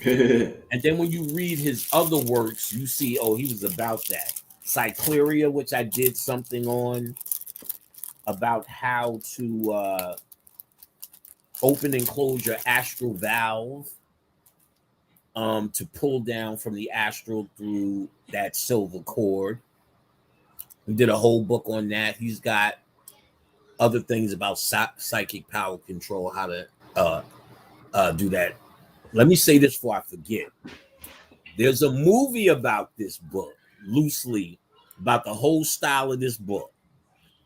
And then when you read his other works, you see, oh, he was about that. Cycleria, which I did something on about how to open and close your astral valve to pull down from the astral through that silver cord. We did a whole book on that. He's got other things about psychic power control, how to do that. Let me say this before I forget. There's a movie about this book, loosely, about the whole style of this book,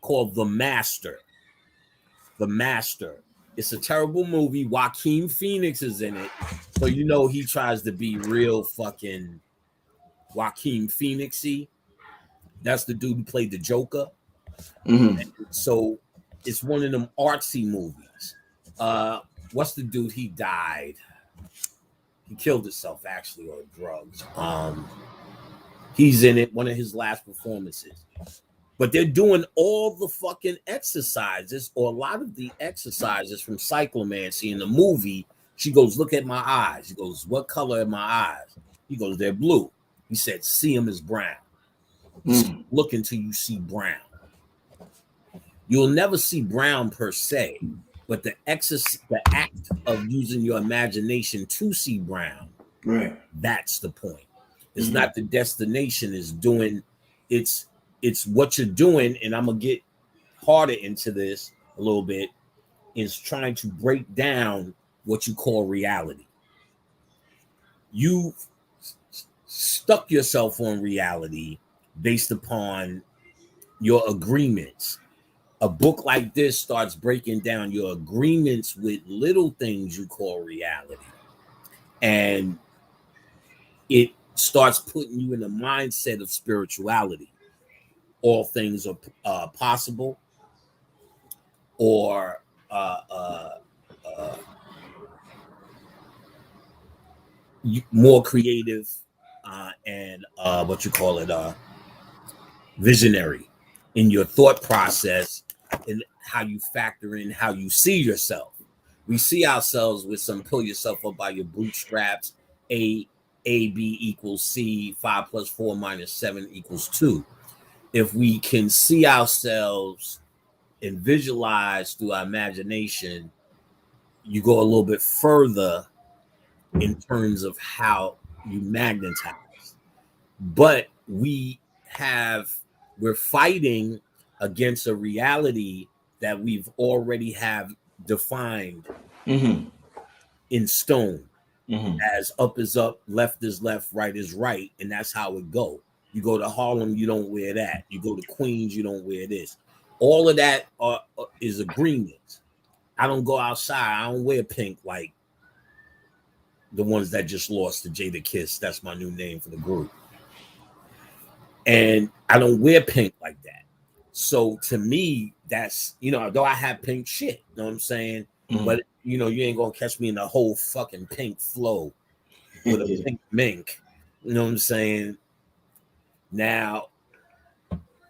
called The Master. The Master. It's a terrible movie. Joaquin Phoenix is in it. So you know he tries to be real fucking Joaquin Phoenixy. That's the dude who played the Joker. So it's one of them artsy movies. What's the dude? He died. He killed himself actually on drugs. He's in it, one of his last performances. But they're doing all the fucking exercises, or a lot of the exercises from cyclomancy in the movie. She goes, look at my eyes. He goes, what color are my eyes? He goes, they're blue. He said, see them as brown. Look until you see brown. You'll never see brown per se, but the act of using your imagination to see brown, right? That's the point. It's not the destination. It's doing. It's what you're doing, and I'm gonna get harder into this a little bit. Is trying to break down what you call reality. You stuck yourself on reality based upon your agreements. A book like this starts breaking down your agreements with little things you call reality. And it starts putting you in a mindset of spirituality. All things are possible, or more creative and what you call it, visionary in your thought process and how you factor in how you see yourself. We see ourselves with some pull yourself up by your bootstraps. A B equals C, 5 + 4 - 7 = 2. If we can see ourselves and visualize through our imagination, you go a little bit further in terms of how you magnetize. But we're fighting against a reality that we've already have defined in stone. As up is up, left is left, right is right, and that's how it go. You go to Harlem, you don't wear that. You go to Queens, you don't wear this. All of that is agreement. I don't go outside. I don't wear pink like the ones that just lost to Jada Kiss. That's my new name for the group. And I don't wear pink like that. So to me, that's, though I have pink shit, you know what I'm saying? But, you ain't going to catch me in a whole fucking pink flow with a pink mink. You know what I'm saying? Now,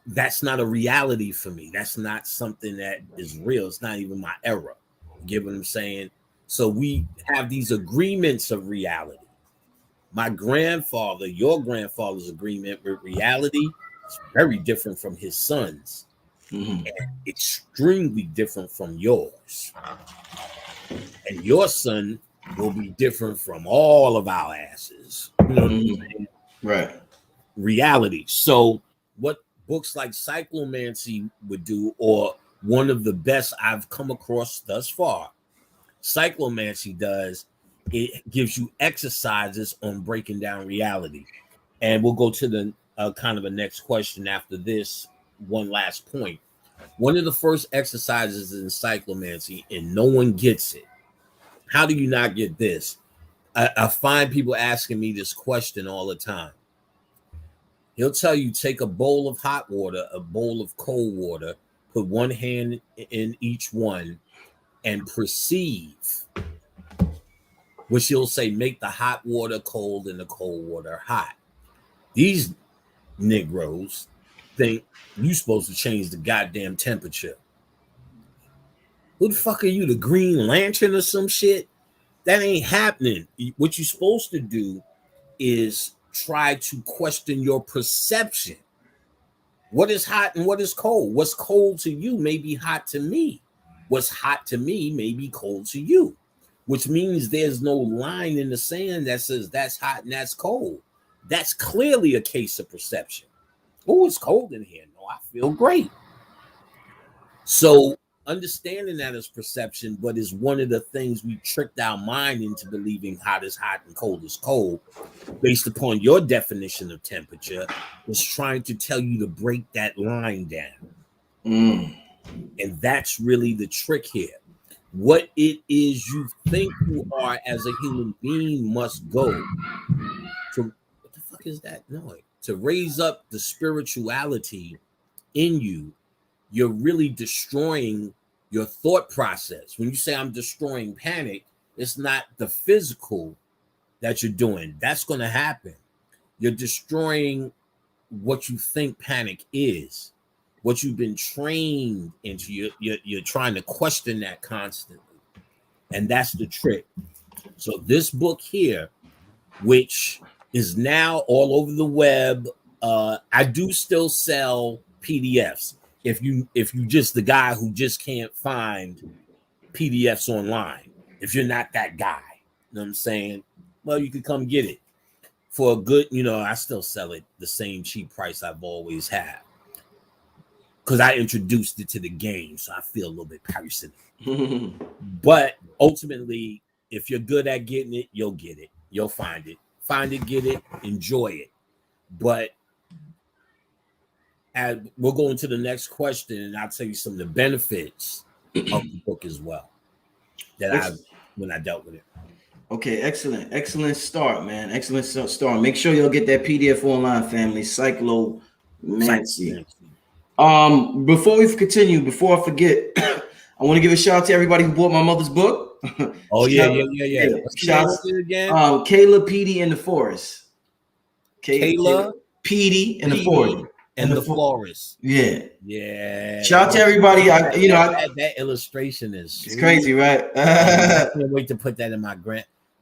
that's not a reality for me. That's not something that is real. It's not even my era. You get what I'm saying? So we have these agreements of reality. My grandfather, your grandfather's agreement with reality is very different from his son's. And extremely different from yours. And your son will be different from all of our asses. You know what I'm saying? Right. Reality. So what books like Cyclomancy would do, or one of the best I've come across thus far, Cyclomancy does, it gives you exercises on breaking down reality. And we'll go to the kind of a next question after this one last point. One of the first exercises in Cyclomancy, and no one gets it. How do you not get this? I find people asking me this question all the time. He'll tell you, take a bowl of hot water, a bowl of cold water, put one hand in each one, and perceive, which he'll say, make the hot water cold and the cold water hot. These Negroes think you're supposed to change the goddamn temperature. Who the fuck are you, the Green Lantern or some shit? That ain't happening. What you're supposed to do is try to question your perception. What is hot and what is cold? What's cold to you may be hot to me. What's hot to me may be cold to you, which means there's no line in the sand that says that's hot and that's cold. That's clearly a case of perception. Oh, it's cold in here. No, I feel great. So understanding that is perception, but is one of the things we tricked our mind into believing hot is hot and cold is cold, based upon your definition of temperature, is trying to tell you to break that line down. And that's really the trick here. What it is you think you are as a human being must go to, what the fuck is that noise? To raise up the spirituality in you. You're really destroying your thought process. When you say I'm destroying panic, it's not the physical that you're doing. That's going to happen. You're destroying what you think panic is, what you've been trained into. You're trying to question that constantly. And that's the trick. So this book here, which is now all over the web, I do still sell PDFs. If you just the guy who just can't find PDFs online, if you're not that guy, you know what I'm saying? Well, you could come get it for a good, I still sell it the same cheap price I've always had. Because I introduced it to the game, so I feel a little bit personal. But ultimately, if you're good at getting it, you'll get it. You'll find it. Find it, get it, enjoy it. But we'll go into the next question, and I'll tell you some of the benefits of the book as well when I dealt with it. Okay, excellent start, man. Excellent start. Make sure you'll get that PDF online, family. Cyclomancy. Before we continue, before I forget, I want to give a shout out to everybody who bought my mother's book. Oh yeah. Shout out again. Kayla, Petey, and the Forest. Kayla, Petey, and the Forest. And the florist. Yeah. Shout out to everybody. That illustration is it's crazy, right? I can't wait to put that in my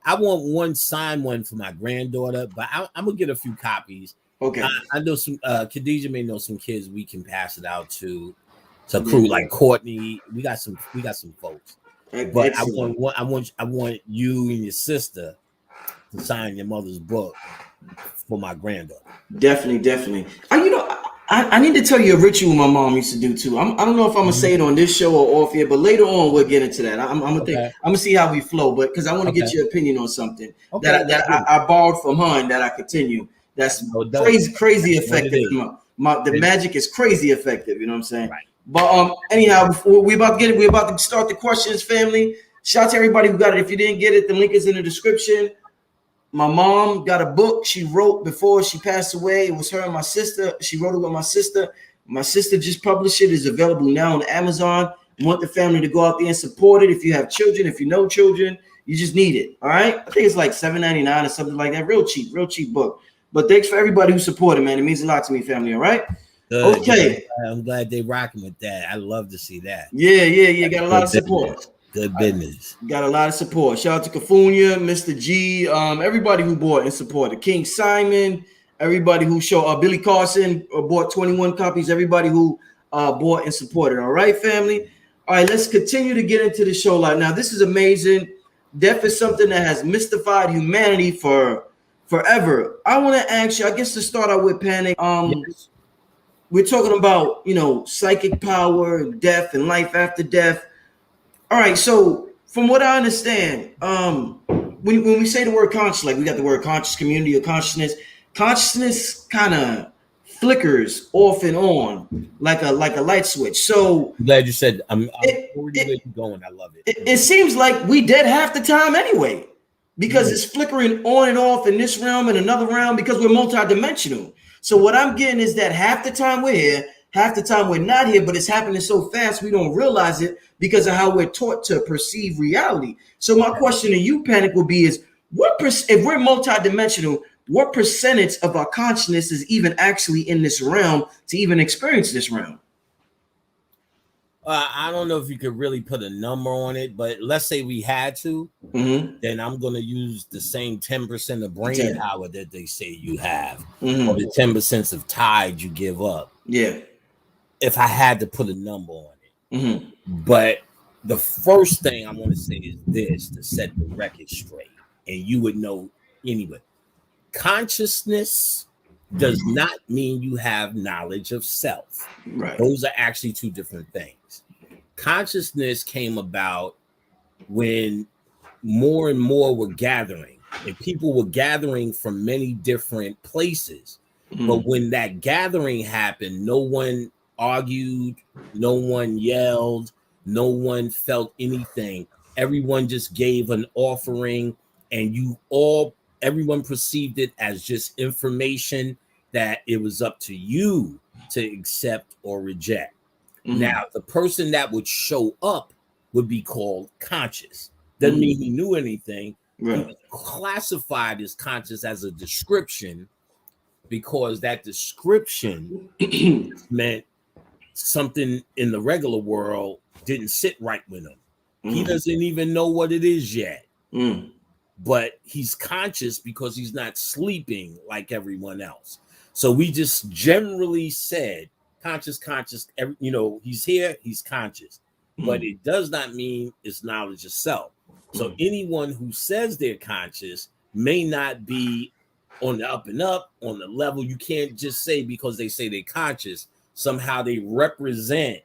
I want one signed one for my granddaughter, but I'm gonna get a few copies. Okay. I know some Khadijah may know some kids we can pass it out to crew like Courtney. We got some folks. But excellent. I want you and your sister to sign your mother's book for my granddaughter. Definitely. I need to tell you a ritual my mom used to do too. I don't know if I'm gonna say it on this show or off here, but later on we'll get into that. I'm gonna see how we flow, but because I want to get your opinion on something that I borrowed from her and that I continue. That's crazy effective. The magic is crazy effective. You know what I'm saying? Right. But anyhow, before we're about to start the questions, family. Shout out to everybody who got it. If you didn't get it, the link is in the description. My mom got a book she wrote before she passed away. It was her and my sister. She wrote it with my sister. My sister just published it. It's available now on Amazon. I want the family to go out there and support it. If you have children, if you know children, you just need it. All right. I think it's like $7.99 or something like that. Real cheap book. But thanks for everybody who supported, man. It means a lot to me, family. All right. Good. Okay. I'm glad they rocking with that. I love to see that. Yeah. Got a lot of support. Good business. Got a lot of support. Shout out to Kafunya, Mr. G, everybody who bought and supported. King Simon, everybody who showed Billy Carson bought 21 copies. Everybody who bought and supported. All right, family. All right, let's continue to get into the show. Now, this is amazing. Death is something that has mystified humanity for forever. I want to ask you, I guess to start out with Panic. Yes. We're talking about, psychic power, death, and life after death. All right, so from what I understand, when we say the word conscious, like we got the word conscious community or consciousness kind of flickers off and on like a light switch. So I'm glad you said I'm already going. I love it. It seems like we dead half the time anyway, because it's flickering on and off in this realm and another realm because we're multidimensional. So what I'm getting is that half the time we're here, half the time we're not here, but it's happening so fast we don't realize it because of how we're taught to perceive reality. So my question to you, Panic, would be is if we're multidimensional, what percentage of our consciousness is even actually in this realm to even experience this realm? I don't know if you could really put a number on it, but let's say we had to, then I'm going to use the same 10% of brain 10. power that they say you have, or the 10% of tide you give up. Yeah. If I had to put a number on it. But the first thing I want to say is this to set the record straight, and you would know anyway. Consciousness does not mean you have knowledge of self. Right. Those are actually two different things. Consciousness came about when more and more were gathering, and people were gathering from many different places. But when that gathering happened, no one argued, no one yelled, no one felt anything. Everyone just gave an offering, and everyone perceived it as just information that it was up to you to accept or reject. Now, the person that would show up would be called conscious. Doesn't mean he knew anything. Right. He was classified as conscious as a description, because that description meant something in the regular world didn't sit right with him. He doesn't even know what it is yet. But he's conscious because he's not sleeping like everyone else. So we just generally said conscious, he's here, he's conscious. But it does not mean it's knowledge of self. So anyone who says they're conscious may not be on the up and up, on the level. You can't just say because they say they're conscious, somehow they represent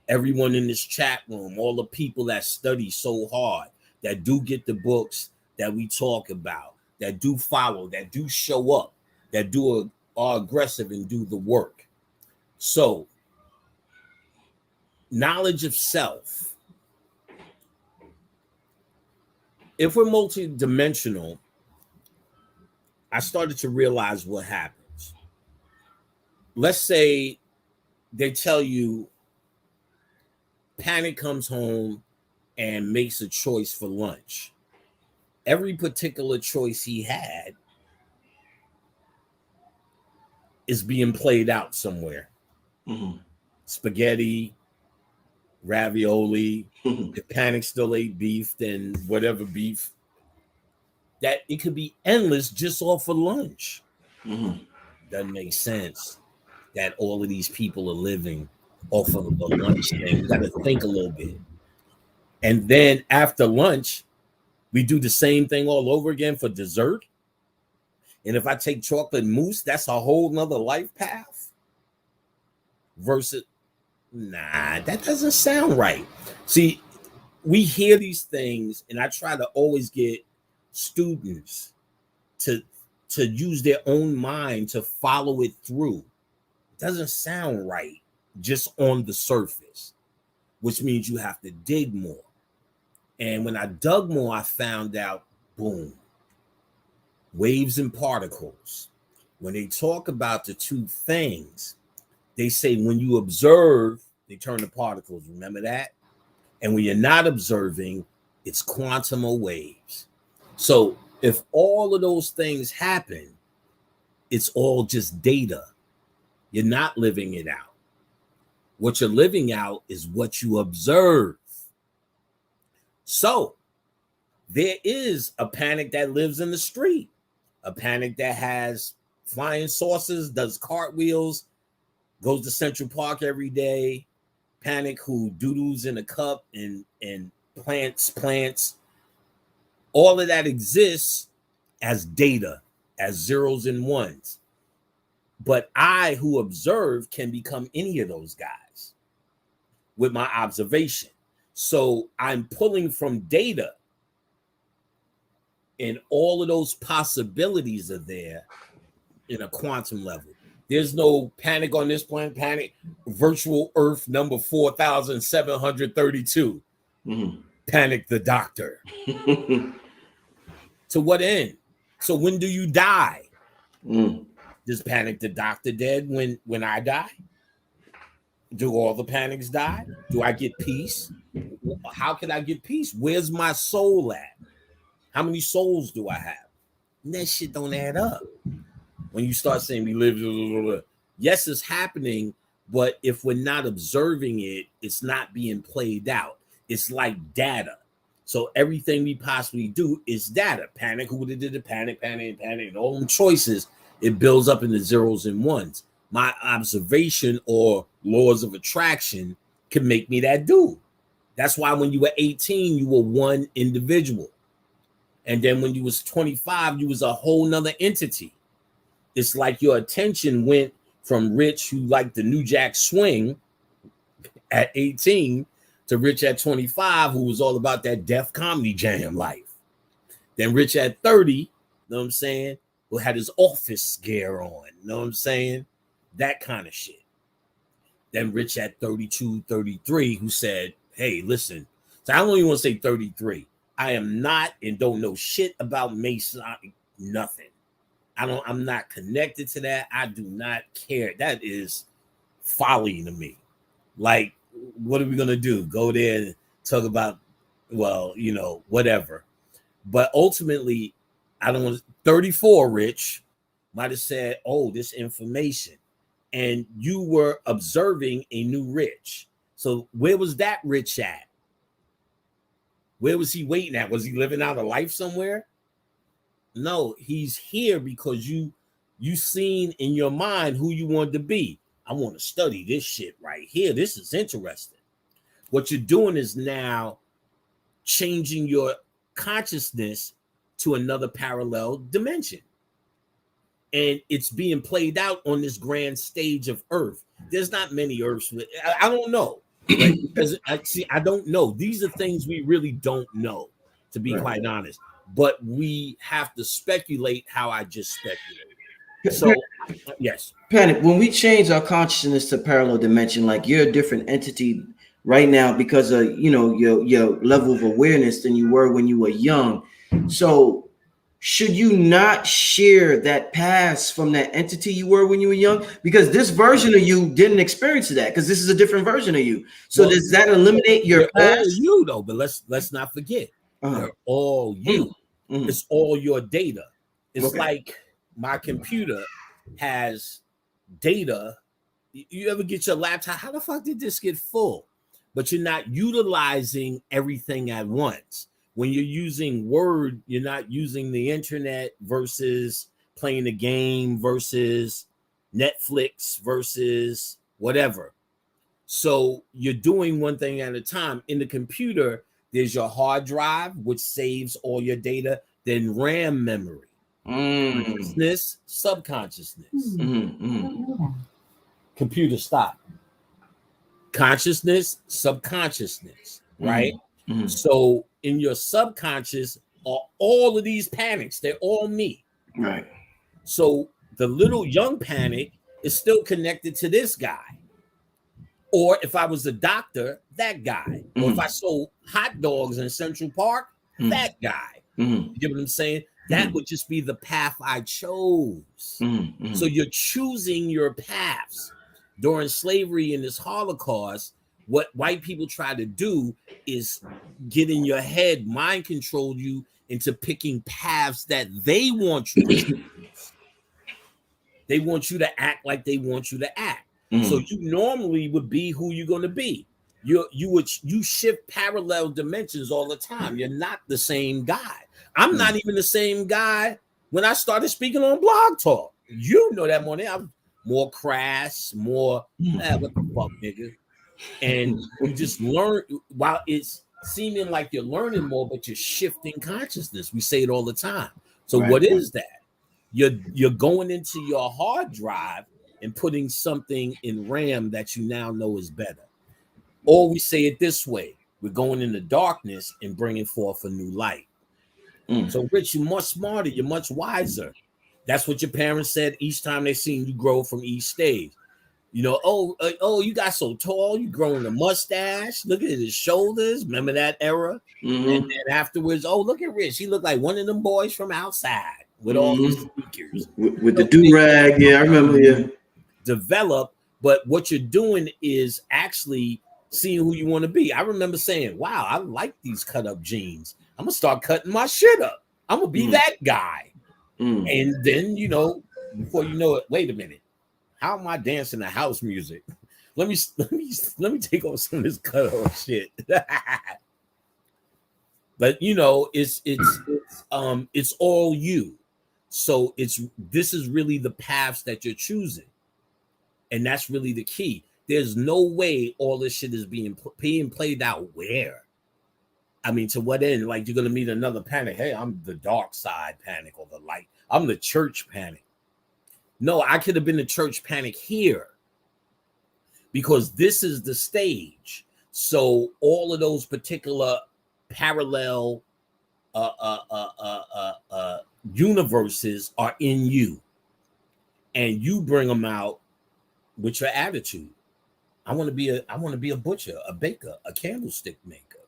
everyone in this chat room, all the people that study so hard, that do get the books that we talk about, that do follow, that do show up, that are aggressive and do the work. So knowledge of self, if we're multidimensional, I started to realize what happens. Let's say they tell you Panic comes home and makes a choice for lunch. Every particular choice he had is being played out somewhere. Spaghetti, ravioli. If Panic still ate beef, then whatever beef. That it could be endless just off of lunch. Doesn't make sense that all of these people are living off of a lunch thing. We got to think a little bit. And then after lunch, we do the same thing all over again for dessert. And if I take chocolate mousse, that's a whole nother life path. Versus, nah, that doesn't sound right. See, we hear these things, and I try to always get students to use their own mind to follow it through. It doesn't sound right just on the surface, which means you have to dig more. And when I dug more, I found out, boom, waves and particles. When they talk about the two things, they say when you observe, they turn to particles. Remember that? And when you're not observing, it's quantum or waves. So if all of those things happen, it's all just data. You're not living it out. What you're living out is what you observe. So there is a Panic that lives in the street, a Panic that has flying saucers, does cartwheels, goes to Central Park every day, Panic who doodles in a cup and plants. All of that exists as data, as zeros and ones. But I, who observe, can become any of those guys with my observation. So I'm pulling from data, and all of those possibilities are there in a quantum level. There's no Panic on this planet, Panic, virtual Earth number 4,732. Panic the Doctor. To what end? So when do you die? Does Panic the Doctor dead when I die? Do all the Panics die? Do I get peace? How can I get peace? Where's my soul at? How many souls do I have? And that shit don't add up. When you start saying we live, yes, it's happening, But if we're not observing it, it's not being played out. It's like data. So everything we possibly do is data. Panic, who would have did the panic, and all them choices, it builds up into zeros and ones. My observation or laws of attraction can make me that dude. That's why when you were 18, you were one individual. And then when you was 25, you was a whole nother entity. It's like your attention went from Rich, who liked the New Jack Swing at 18, to Rich at 25, who was all about that Def Comedy Jam life. Then Rich at 30, you know what I'm saying, who had his office gear on, you know what I'm saying? That kind of shit. Then Rich at 32, 33, who said, hey, listen, so I don't even want to say 33. I am not and don't know shit about Mason, nothing. I'm not connected to that. I do not care. That is folly to me. Like, what are we gonna do? Go there and talk about, well, you know, whatever. But ultimately, I don't want 34, Rich might have said, oh, this information. And you were observing a new Rich. So where was that Rich at? Where was he waiting at? Was he living out a life somewhere? No, he's here because you seen in your mind who you wanted to be. I want to study this shit right here. This is interesting. What you're doing is now changing your consciousness to another parallel dimension. And it's being played out on this grand stage of Earth. There's not many Earths. I don't know. Right? Because I don't know. These are things we really don't know, to be quite honest. But we have to speculate how I just speculated. So, yes. Panic, when we change our consciousness to parallel dimension, like you're a different entity right now because of, you know, your level of awareness than you were when you were young. So should you not share that past from that entity you were when you were young? Because this version of you didn't experience that, because this is a different version of you. So well, does that eliminate your past? All you though, but let's not forget. They're all you. Mm-hmm. It's all your data. It's like my computer has data. You ever get your laptop? How the fuck did this get full? But you're not utilizing everything at once. When you're using Word, you're not using the internet versus playing a game versus Netflix versus whatever. So you're doing one thing at a time. In the computer, there's your hard drive, which saves all your data, then RAM memory, consciousness, subconsciousness. Computer stop. Consciousness, subconsciousness, right? So in your subconscious are all of these panics. They're all me. Right. So the little young panic is still connected to this guy. Or if I was a doctor, that guy. Or if I sold hot dogs in Central Park, that guy. You get what I'm saying? That would just be the path I chose. So you're choosing your paths. During slavery and this Holocaust, what white people try to do is get in your head, mind control you into picking paths that they want you to choose. They want you to act like they want you to act. So you normally would be who you're going to be. You shift parallel dimensions all the time. You're not the same guy. I'm not even the same guy when I started speaking on Blog Talk. You know that more than I'm more crass, more what the fuck, nigga. And you just learn while it's seeming like you're learning more, but you're shifting consciousness. We say it all the time. So what is that? You're going into your hard drive and putting something in RAM that you now know is better. Or we say it this way: we're going in the darkness and bringing forth a new light. So, Rich, you're much smarter. You're much wiser. That's what your parents said each time they seen you grow from each stage. You know, oh, you got so tall. You growing a mustache. Look at his shoulders. Remember that era? And then afterwards, oh, look at Rich. He looked like one of them boys from outside with all his sneakers. With the do-rag. Yeah, I remember. Yeah. Develop, but what you're doing is actually seeing who you want to be. I remember saying, wow, I like these cut-up jeans. I'm going to start cutting my shit up. I'm going to be that guy. And then, you know, before you know it, wait a minute. How am I dancing to house music? let me take off some of this cut off shit. But you know, it's all you. So this is really the paths that you're choosing, and that's really the key. There's no way all this shit is being played out where. I mean, to what end? Like, you're gonna meet another panic. Hey, I'm the dark side panic or the light. I'm the church panic. No, I could have been the church panic here because this is the stage. So all of those particular parallel universes are in you, and you bring them out with your attitude. I want to be a butcher, a baker, a candlestick maker.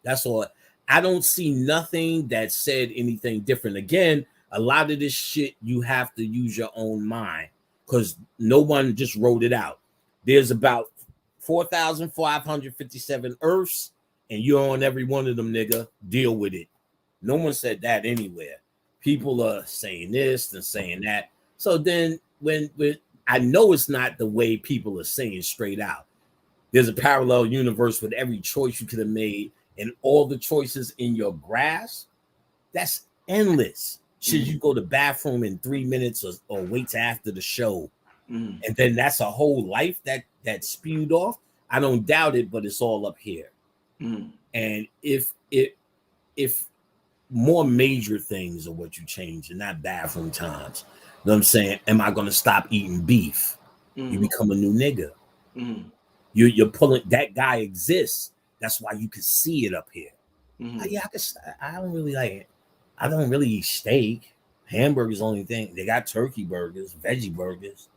That's all. I don't see nothing that said anything different. Again, a lot of this shit you have to use your own mind because no one just wrote it out. There's about 4,557 Earths, and you're on every one of them, nigga. Deal with it. No one said that anywhere. People are saying this and saying that. So then when I know it's not the way people are saying straight out. There's a parallel universe with every choice you could have made and all the choices in your grasp. That's endless. Should you go to the bathroom in 3 minutes or wait till after the show? And then that's a whole life that spewed off. I don't doubt it, but it's all up here. And if more major things are what you change and not bathroom times, you know what I'm saying? Am I going to stop eating beef? You become a new nigga. You're pulling, that guy exists. That's why you can see it up here. Yeah, I don't really like it. I don't really eat steak. Hamburgers, only thing. They got turkey burgers, veggie burgers.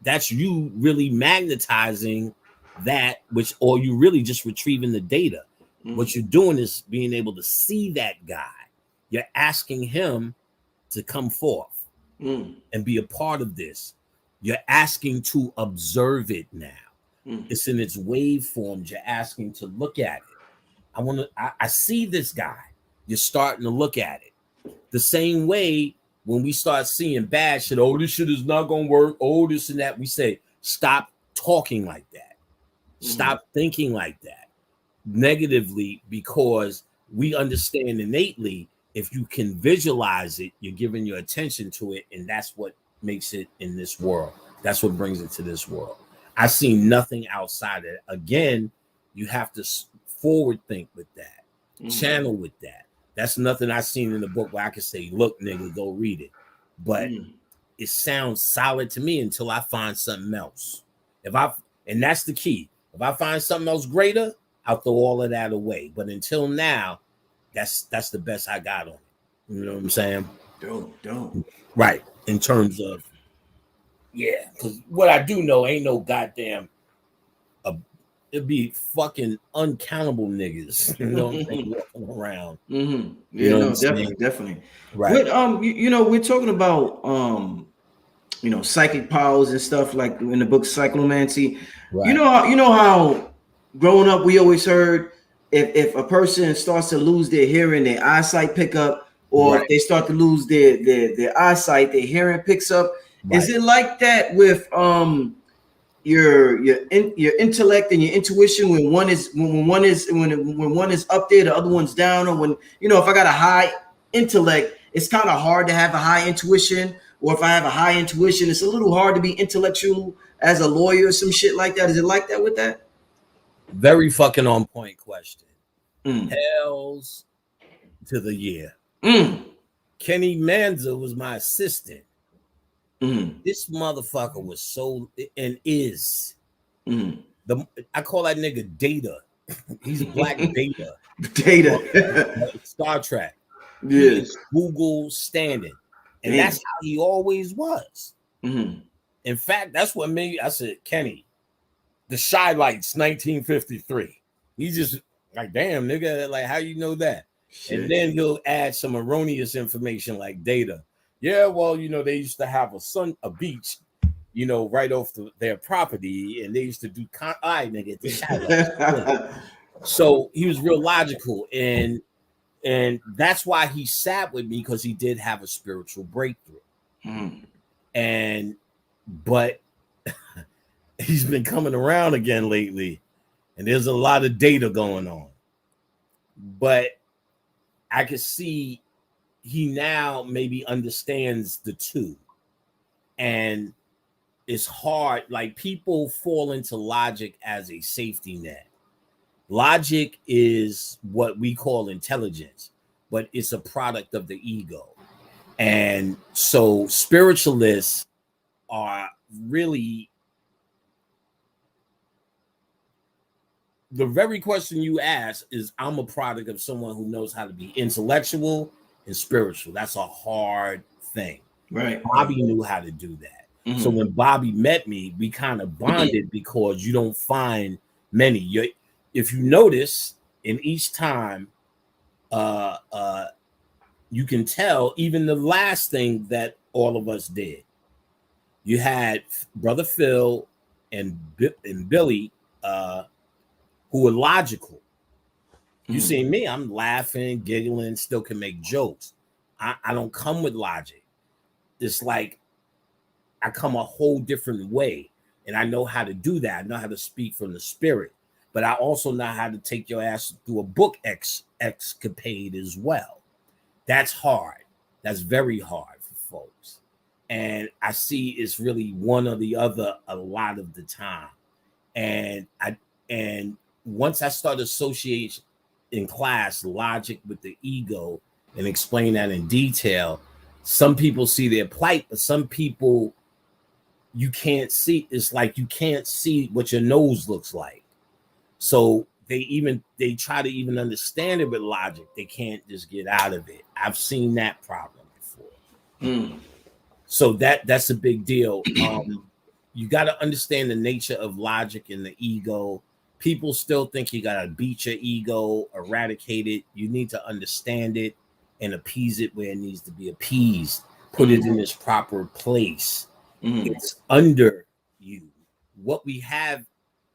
That's you really magnetizing that, or you really just retrieving the data. What you're doing is being able to see that guy. You're asking him to come forth and be a part of this. You're asking to observe it now. It's in its waveforms. You're asking to look at it. I see this guy. You're starting to look at it. The same way when we start seeing bad shit, oh, this shit is not going to work, oh, this and that, we say, stop talking like that. Stop thinking like that negatively, because we understand innately if you can visualize it, you're giving your attention to it, and that's what makes it in this world. That's what brings it to this world. I see nothing outside of it. Again, you have to forward think with that, channel with that. That's nothing I've seen in the book where I can say, look, nigga, go read it. But it sounds solid to me until I find something else. And that's the key. If I find something else greater, I'll throw all of that away. But until now, that's the best I got on it. You know what I'm saying? Dope. Right. In terms of, yeah, because what I do know ain't no goddamn, it'd be fucking uncountable niggas, you know what I'm saying, walking around. Yeah, no, definitely. Right. But, you know, we're talking about, you know, psychic powers and stuff like in the book Cyclomancy. Right. You know how growing up we always heard if a person starts to lose their hearing, their eyesight pick up, or if they start to lose their eyesight, their hearing picks up. Is it like that with your intellect and your intuition when one is up there, the other one's down? Or when, you know, if I got a high intellect, it's kind of hard to have a high intuition, or if I have a high intuition, it's a little hard to be intellectual as a lawyer or some shit like that. Is it like that with that? Very fucking on point question. Hells to the year. Kenny Manza was my assistant. This motherfucker was so, and is I call that nigga Data. He's Black Data. Star Trek. Yes. Google standing. And that's how he always was. In fact, that's what made I said, Kenny, the Shy Lights 1953. He just like, damn, nigga, like, how you know that? Shit. And then he'll add some erroneous information like Data. Yeah, well, you know, they used to have a beach, you know, right off their property, and they used to do nigga, the Shy Lights. So he was real logical, and that's why he sat with me, because he did have a spiritual breakthrough. But he's been coming around again lately, and there's a lot of data going on. But I can see he now maybe understands the two. And it's hard. Like, people fall into logic as a safety net. Logic is what we call intelligence, but it's a product of the ego. And so spiritualists are really, the very question you ask is, I'm a product of someone who knows how to be intellectual and spiritual. That's a hard thing. Right. Bobby knew how to do that. Mm-hmm. So when Bobby met me, we kind of bonded because you don't find many. If you notice, in each time, you can tell, even the last thing that all of us did, you had Brother Phil and Billy, who were logical. You see me, I'm laughing, giggling, still can make jokes. I don't come with logic. It's like I come a whole different way, and I know how to do that. I know how to speak from the spirit, but I also know how to take your ass through a book escapade as well. That's hard. That's very hard for folks. And I see it's really one or the other a lot of the time. And once I start associating in class logic with the ego and explain that in detail, some people see their plight, but some people you can't see. It's like you can't see what your nose looks like. So they try to even understand it with logic. They can't just get out of it. I've seen that problem before. So that's a big deal. You got to understand the nature of logic and the ego. People still think you got to beat your ego, eradicate it. You need to understand it and appease it where it needs to be appeased. Put it in its proper place. It's under you. What we have,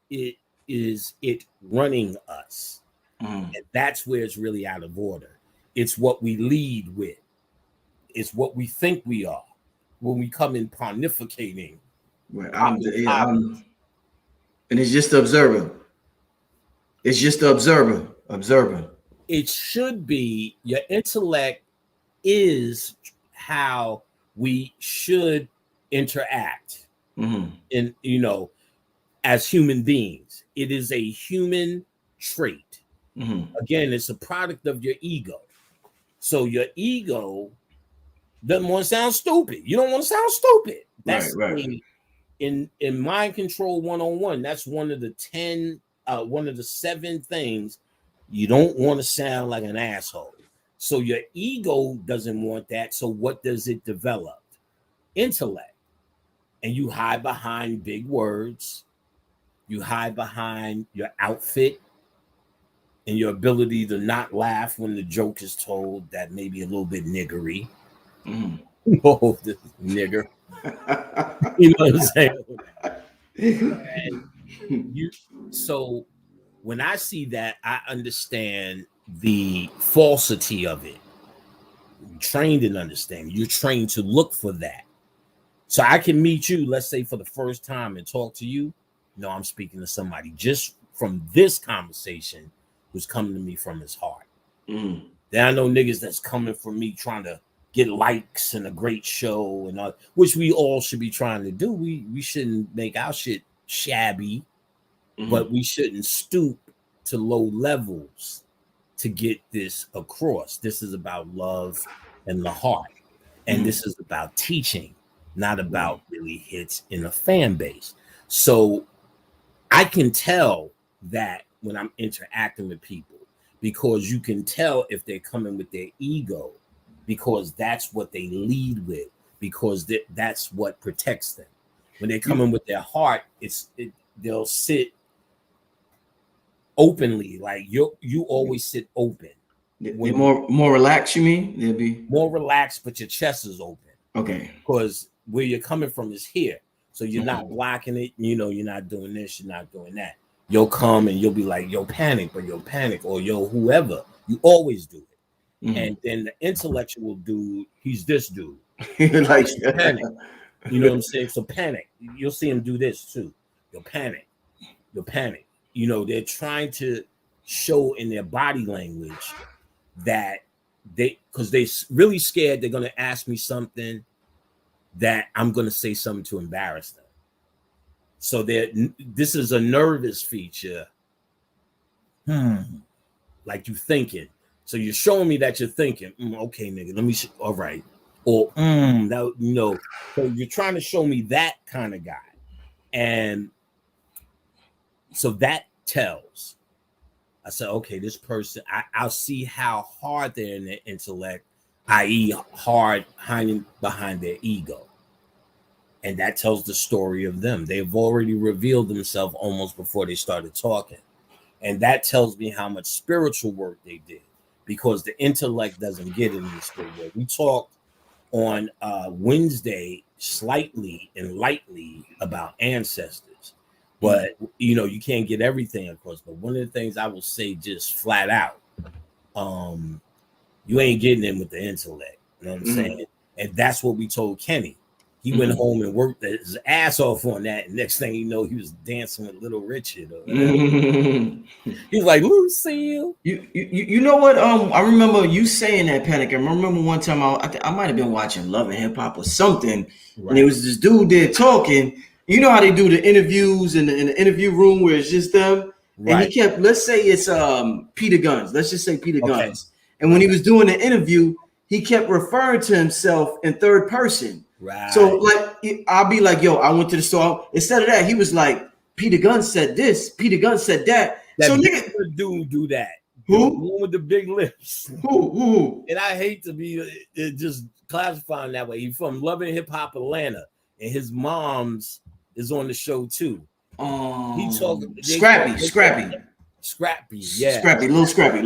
it is it running us. And that's where it's really out of order. It's what we lead with. It's what we think we are when we come in pontificating. And it's just the observer. It's just the observer. It should be, your intellect is how we should interact in, as human beings. It is a human trait. Again, it's a product of your ego. So your ego doesn't want to sound stupid. You don't want to sound stupid. That's right. In Mind Control 101, that's one of the 7 things. You don't want to sound like an asshole. So your ego doesn't want that. So what does it develop? Intellect. And you hide behind big words. You hide behind your outfit and your ability to not laugh when the joke is told that may be a little bit niggery. Oh, this nigger. You know what I'm saying? So when I see that, I understand the falsity of it. You're trained in understanding. You're trained to look for that. So I can meet you, let's say, for the first time and talk to you. No, I'm speaking to somebody just from this conversation who's coming to me from his heart. Then I know niggas that's coming from me trying to get likes and a great show and all, which we all should be trying to do. We shouldn't make our shit shabby, but we shouldn't stoop to low levels to get this across. This is about love and the heart. And this is about teaching, not about really hits in a fan base. So I can tell that when I'm interacting with people, because you can tell if they're coming with their ego, because that's what they lead with, because that's what protects them. When they come in with their heart, they'll sit openly. Like you always sit open. They're more relaxed, you mean? They'll be more relaxed, but your chest is open. Okay. Because where you're coming from is here. So you're not blocking it. You're not doing this, you're not doing that. You'll come and you'll be like, yo, panic, or yo, whoever. You always do it. And then the intellectual dude, he's this dude. Like panic. You know what I'm saying? So panic. You'll see him do this too. You'll panic. You'll panic. You know, they're trying to show in their body language that because they really scared they're going to ask me something that I'm going to say something to embarrass them. So this is a nervous feature. Like you thinking. So you're showing me that you're thinking, okay, nigga, let me, all right. Or, that, you know, so you're trying to show me that kind of guy. And so that tells. I said, okay, this person, I'll see how hard they're in their intellect, i.e., hard hiding behind their ego. And that tells the story of them. They've already revealed themselves almost before they started talking. And that tells me how much spiritual work they did, because the intellect doesn't get in this good work. We talked on Wednesday slightly and lightly about ancestors, but you know, you can't get everything across. But one of the things I will say just flat out, you ain't getting in with the intellect. You know what I'm saying? And that's what we told Kenny. He went home and worked his ass off on that. And next thing you know, he was dancing with Little Richard. He's like, Lucille. You know what? I remember you saying that, Panic. I remember one time I might have been watching Love and Hip Hop or something, and there was this dude there talking. You know how they do the interviews in the interview room where it's just them, and he kept. Let's say it's Peter Guns. Let's just say Peter Guns. And when he was doing the interview, he kept referring to himself in third person. Right. So like I'll be like, yo, I went to the store. Instead of that, he was like, Peter Gunn said this, Peter Gunn said that. So nigga, dude do that. Who? The one with the big lips. Who? And I hate to be just classifying that way. He's from Love and Hip Hop Atlanta, and his mom's is on the show too. He talking Scrappy, yeah. Little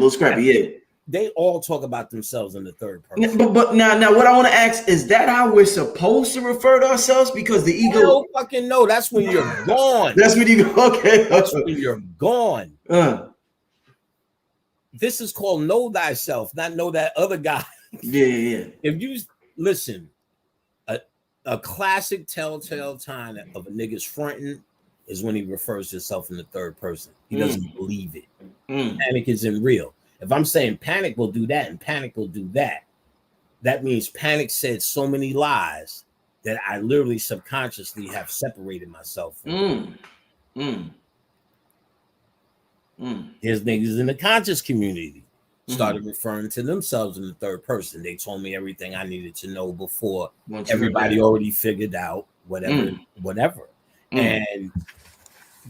Scrappy, yeah. They all talk about themselves in the third person. But now what I want to ask is that how we're supposed to refer to ourselves? Because the ego. I don't fucking know. That's when you're gone. That's when you go. Okay. That's when you're gone. This is called know thyself, not know that other guy. Yeah. If you listen, a classic telltale time of a nigga's fronting is when he refers to himself in the third person. He doesn't believe it. Panic isn't real. If I'm saying Panic will do that and Panic will do that, that means Panic said so many lies that I literally subconsciously have separated myself from. There's niggas in the conscious community started referring to themselves in the third person. They told me everything I needed to know before everybody already figured out whatever. And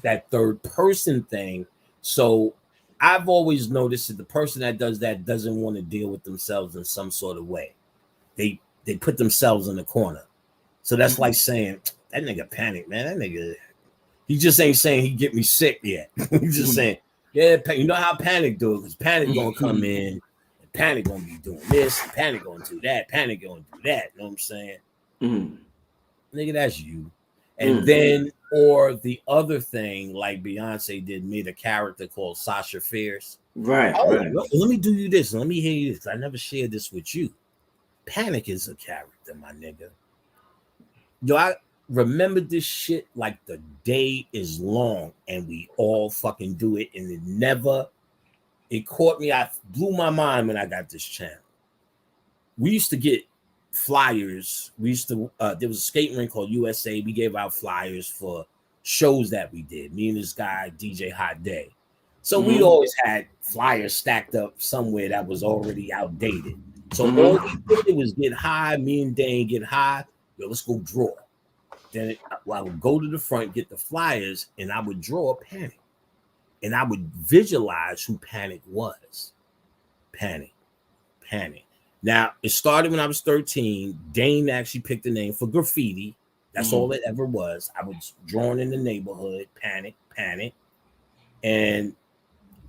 that third person thing. So I've always noticed that the person that does that doesn't want to deal with themselves in some sort of way. They put themselves in the corner. So that's like saying, that nigga Panic, man. That nigga, he just ain't saying he get me sick yet. He's just saying, yeah, you know how Panic do it, because Panic gonna come in, and Panic gonna be doing this, and Panic gonna do that, Panic gonna do that. You know what I'm saying? Nigga, that's you. And then, or the other thing, like Beyonce did, made a character called Sasha Fierce. Right. Let me do you this. Let me hear you this. I never shared this with you. Panic is a character, my nigga. Yo, I remember this shit like the day is long, and we all fucking do it, and it caught me. I blew my mind when I got this channel. We used to get flyers. We used to there was a skating rink called USA. We gave out flyers for shows that we did. Me and this guy DJ Hot Day. So we always had flyers stacked up somewhere that was already outdated. So all we did was get high. Me and Dane get high. Yo, let's go draw. Then I would go to the front, get the flyers, and I would draw Panic. And I would visualize who Panic was. Panic. Now, it started when I was 13. Dane actually picked the name for graffiti. That's all it ever was. I was drawing in the neighborhood, Panic. And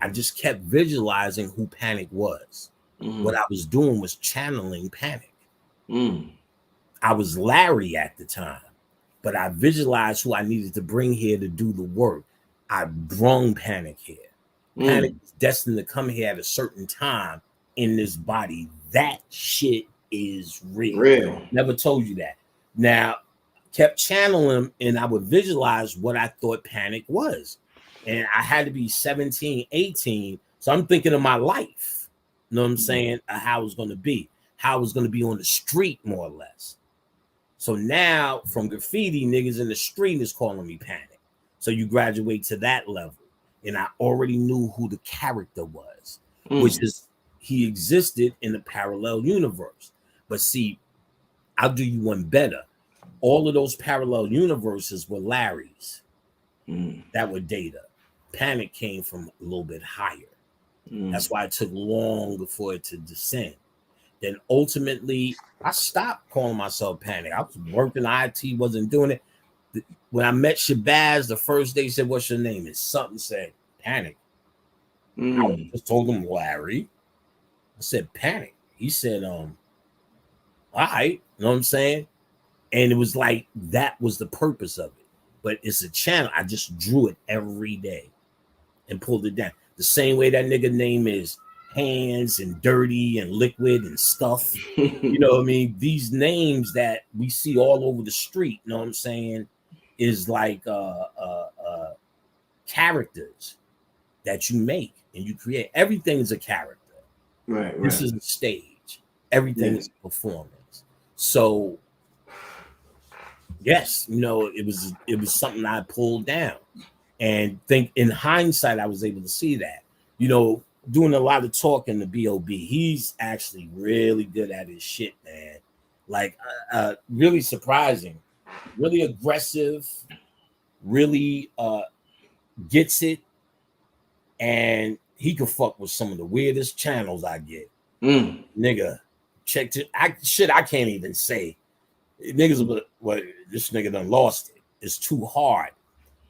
I just kept visualizing who Panic was. What I was doing was channeling Panic. I was Larry at the time, but I visualized who I needed to bring here to do the work. I brung Panic here. Panic is destined to come here at a certain time in this body. That shit is real. Never told you that. Now, kept channeling him, and I would visualize what I thought panic was. And I had to be 17, 18. So I'm thinking of my life. You know what I'm saying? How it was going to be. How it was going to be on the street, more or less. So now, from graffiti, niggas in the street is calling me panic. So you graduate to that level. And I already knew who the character was, which is he existed in a parallel universe. But see, I'll do you one better. All of those parallel universes were Larry's that were Data. Panic came from a little bit higher. That's why it took long for it to descend. Then ultimately, I stopped calling myself Panic. I was working IT, wasn't doing it. When I met Shabazz, the first day he said, "What's your name?" And something said Panic. I just told him Larry. I said Panic. He said, all right, you know what I'm saying? And it was like that was the purpose of it. But it's a channel. I just drew it every day and pulled it down. The same way that nigga name is Hands and Dirty and Liquid and Stuff. You know what I mean? These names that we see all over the street, you know what I'm saying, is like characters that you make and you create. Everything is a character. Right. This is a stage. Everything is a performance. So yes, you know, it was something I pulled down. And think in hindsight, I was able to see that. You know, doing a lot of talking to B.O.B. He's actually really good at his shit, man. Like, really surprising, really aggressive, really gets it. And he could fuck with some of the weirdest channels I get. Nigga, check it. I can't even say. Niggas, well, this nigga done lost it. It's too hard.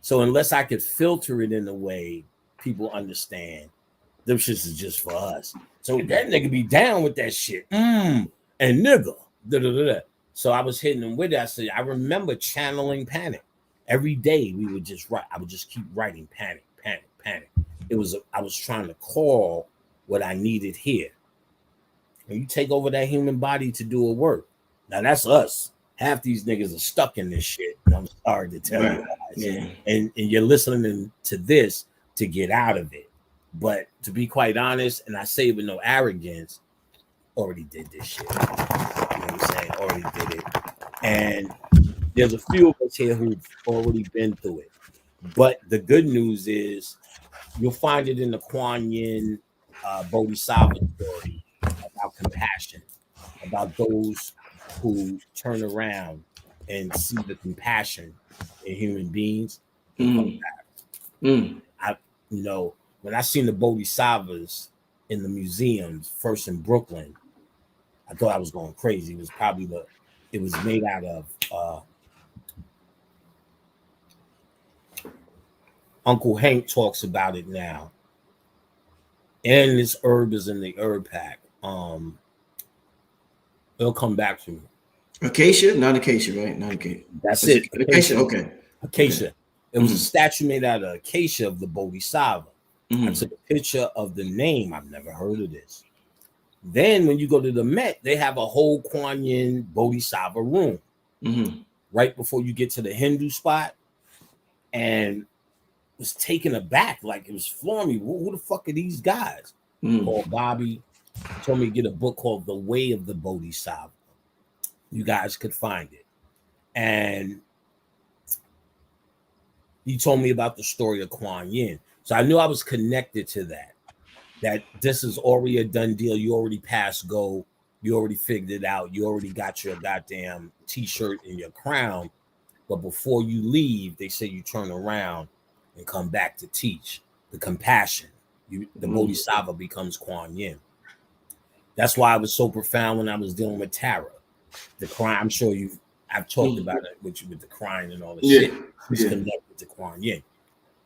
So unless I could filter it in a way people understand, them shits is just for us. So that nigga be down with that shit. And nigga. Da-da-da-da. So I was hitting him with that. I said, I remember channeling Panic. Every day we would just write. I would just keep writing Panic, Panic, Panic. I was trying to call what I needed here. And you take over that human body to do a work. Now that's us. Half these niggas are stuck in this shit. I'm sorry to tell you guys. Yeah. And you're listening to this to get out of it. But to be quite honest, and I say it with no arrogance, already did this shit. You know what I'm saying? Already did it. And there's a few of us here who've already been through it. But the good news is you'll find it in the Kuan Yin Bodhisattva story about compassion, about those who turn around and see the compassion in human beings. I, you know, when I seen the Bodhisattvas in the museums, first in Brooklyn, I thought I was going crazy. It was probably it was made out of Uncle Hank talks about it now. And this herb is in the herb pack. It'll come back to me. Acacia? Not acacia, right? Not acacia. That's it. Acacia, okay. Acacia. Okay. It was a statue made out of acacia of the Bodhisattva. I took a picture of the name. I've never heard of this. Then when you go to the Met, they have a whole Kuan Yin Bodhisattva room right before you get to the Hindu spot. And was taken aback, like it was flooring me. Who the fuck are these guys? Called Bobby. He told me to get a book called The Way of the Bodhisattva. You guys could find it. And he told me about the story of Kuan Yin. So I knew I was connected to that. That this is already a done deal. You already passed go. You already figured it out. You already got your goddamn t-shirt and your crown. But before you leave, they say you turn around and come back to teach the compassion. The Bodhisattva becomes Kuan Yin. That's why it was so profound when I was dealing with Tara. The crying, I'm sure I've talked about it with you with the crying and all the shit. It's connected to Kuan Yin.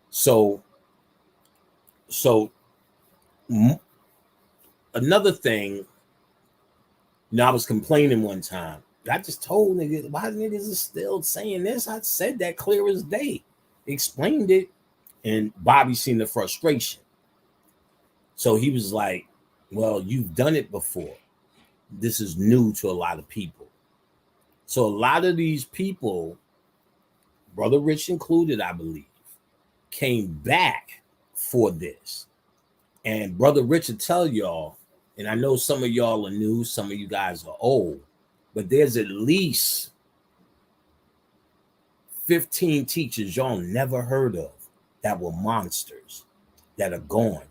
So another thing, you know, I was complaining one time. I just told niggas, why niggas is still saying this? I said that clear as day. Explained it. And Bobby seen the frustration. So he was like, well, you've done it before. This is new to a lot of people. So a lot of these people Brother Rich included, I believe, came back for this. And Brother Rich will tell y'all, and I know some of y'all are new, some of you guys are old, but there's at least 15 teachers y'all never heard of that were monsters that are gone.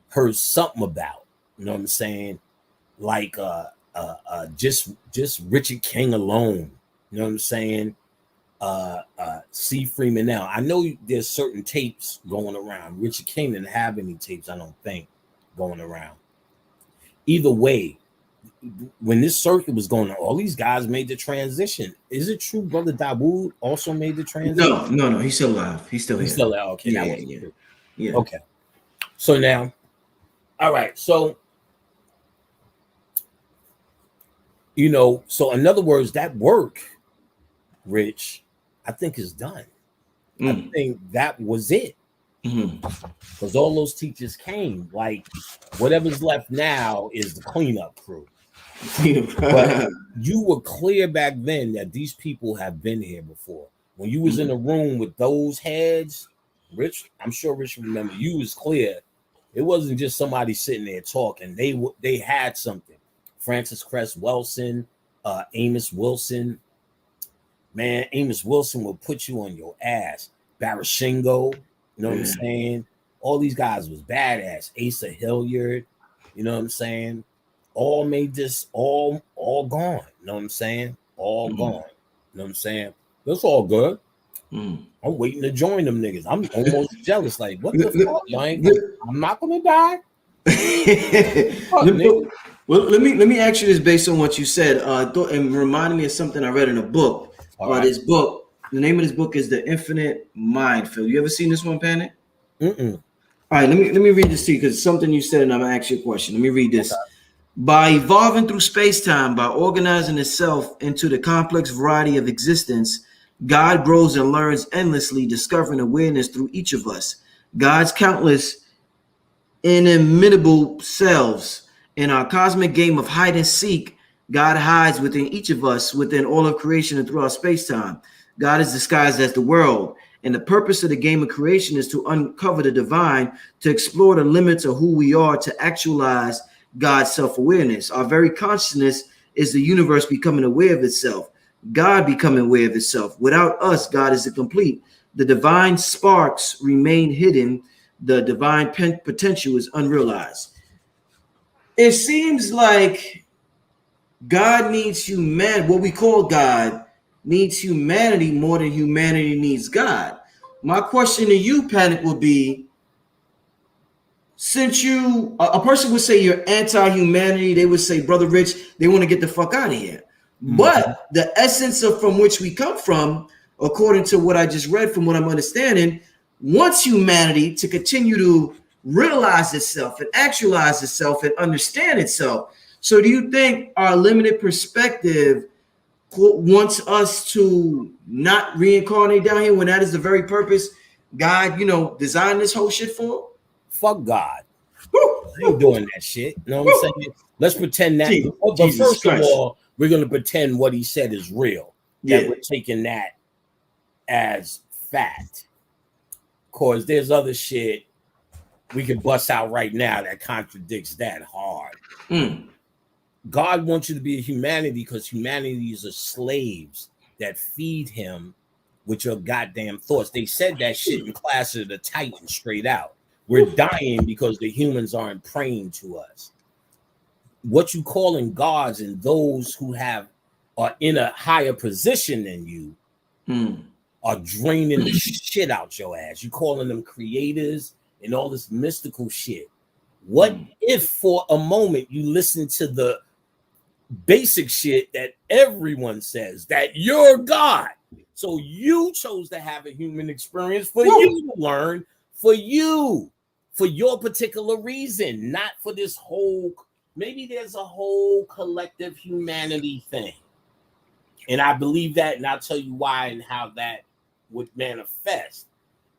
Heard something about, you know what I'm saying? Like just Richard King alone, you know what I'm saying? C. Freeman now. I know there's certain tapes going around. Richard King didn't have any tapes, I don't think, going around. Either way, when this circuit was going on, all these guys made the transition. Is it true Brother Dawood also made the transition? No. He's still alive. He's still here. He's still alive. Okay, Yeah, that wasn't true. Yeah. Okay. So now, all right. So, so in other words, that work, Rich, I think is done. I think that was it. Because all those teachers came. Like, whatever's left now is the cleanup crew. But you were clear back then that these people have been here before. When you was in a room with those heads, Rich, I'm sure Rich remember, you was clear. It wasn't just somebody sitting there talking. They had something. Francis Cress Wilson, Amos Wilson. Man, Amos Wilson will put you on your ass. Barashingo, you know what I'm saying? All these guys was badass. Asa Hilliard, you know what I'm saying? All made this all gone. You know what I'm saying? All gone. You know what I'm saying? That's all good. I'm waiting to join them niggas. I'm almost jealous. Like, what the fuck? I'm not gonna die. Well, let me ask you this based on what you said. And reminded me of something I read in a book. This book, the name of this book is The Infinite Minefield. You ever seen this one, Panic? All right, let me read this to you because it's something you said, and I'm gonna ask you a question. Let me read this. Okay. By evolving through space-time, by organizing itself into the complex variety of existence, God grows and learns endlessly, discovering awareness through each of us. God's countless inimitable selves. In our cosmic game of hide and seek, God hides within each of us, within all of creation and throughout space-time. God is disguised as the world. And the purpose of the game of creation is to uncover the divine, to explore the limits of who we are, to actualize God's self-awareness. Our very consciousness is the universe becoming aware of itself. God becoming aware of itself. Without us, God is incomplete. The divine sparks remain hidden. The divine potential is unrealized. It seems like God needs humanity. What we call God needs humanity more than humanity needs God. My question to you, Panic, would be, since you, a person would say you're anti-humanity, they would say, Brother Rich, they want to get the fuck out of here. But the essence of from which we come from, according to what I just read, from what I'm understanding, wants humanity to continue to realize itself and actualize itself and understand itself. So do you think our limited perspective wants us to not reincarnate down here when that is the very purpose God, designed this whole shit for? Fuck God. I ain't doing that shit. You know what I'm saying? Let's pretend that. But first of all, we're going to pretend what he said is real. That we're taking that as fact. Of course, there's other shit we can bust out right now that contradicts that hard. God wants you to be a humanity because humanities are slaves that feed him with your goddamn thoughts. They said that shit in Clash of the Titans straight out. We're dying because the humans aren't praying to us. What you calling gods and those who are in a higher position than you are draining the shit out your ass. You calling them creators and all this mystical shit. What if for a moment you listen to the basic shit that everyone says, that you're God? So you chose to have a human experience for you to learn, for your particular reason, not for this whole, maybe there's a whole collective humanity thing. And I believe that, and I'll tell you why and how that would manifest.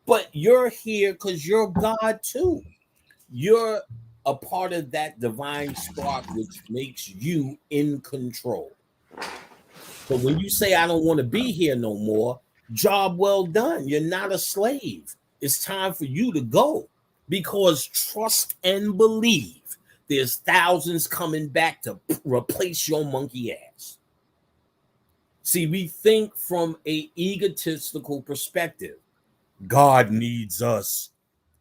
But you're here because you're God too. You're a part of that divine spark which makes you in control. So when you say I don't want to be here no more, Job well done. You're not a slave. It's time for you to go, because trust and believe there's thousands coming back to replace your monkey ass. See, we think from a egotistical perspective. God needs us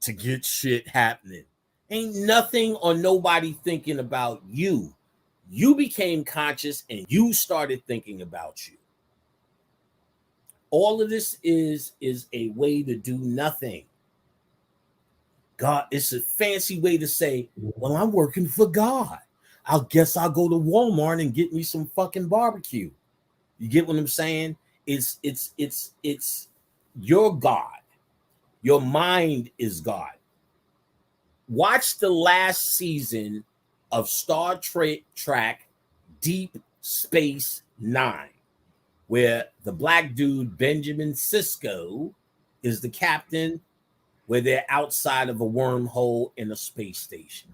to get shit happening. Ain't nothing or nobody thinking about you. You became conscious and you started thinking about you. All of this is a way to do nothing. God, it's a fancy way to say, well, I'm working for God. I guess I'll go to Walmart and get me some fucking barbecue. You get what I'm saying? It's your God. Your mind is God. Watch the last season of Star Trek Deep Space Nine, where the black dude Benjamin Sisko is the captain, where they're outside of a wormhole in a space station.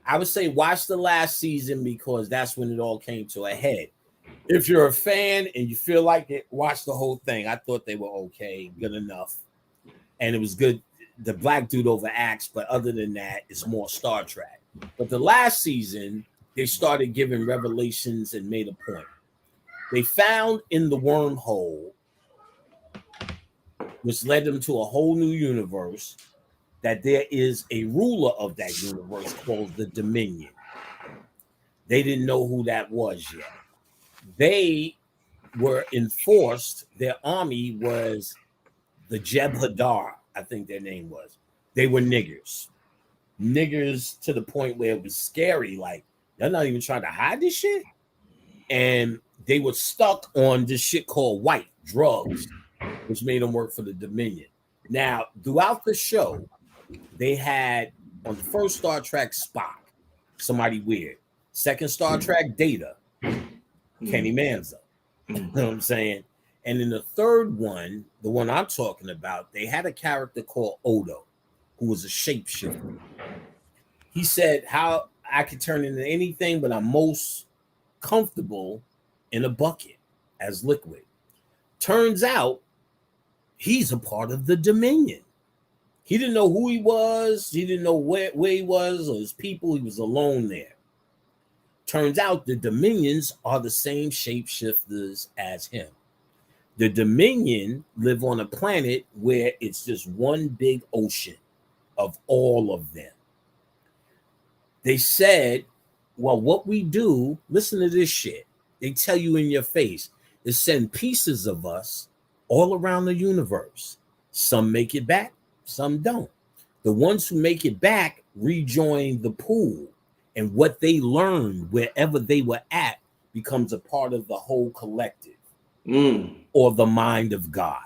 I would say watch the last season, because that's when it all came to a head. If you're a fan and you feel like it, watch the whole thing. I thought they were okay, good enough. And it was good. The black dude overacts, but other than that, it's more Star Trek. But the last season, they started giving revelations and made a point. They found in the wormhole, which led them to a whole new universe, that there is a ruler of that universe called the Dominion. They didn't know who that was yet. They were enforced. Their army was the Jebhadar, I think their name was. They were niggers to the point where it was scary. Like, they're not even trying to hide this shit. And they were stuck on this shit called white drugs, which made them work for the Dominion. Now, throughout the show, they had on the first Star Trek Spock, somebody weird. Second Star Trek Data, Kenny Manza. You know what I'm saying? And in the third one, the one I'm talking about, they had a character called Odo, who was a shapeshifter. He said how I could turn into anything, but I'm most comfortable in a bucket as liquid. Turns out he's a part of the Dominion. He didn't know who he was. He didn't know where he was or his people. He was alone there. Turns out the Dominions are the same shapeshifters as him. The Dominion live on a planet where it's just one big ocean of all of them. They said, well, what we do, listen to this shit. They tell you in your face, is send pieces of us all around the universe. Some make it back, some don't. The ones who make it back rejoin the pool, and what they learned wherever they were at becomes a part of the whole collective. Or the mind of God.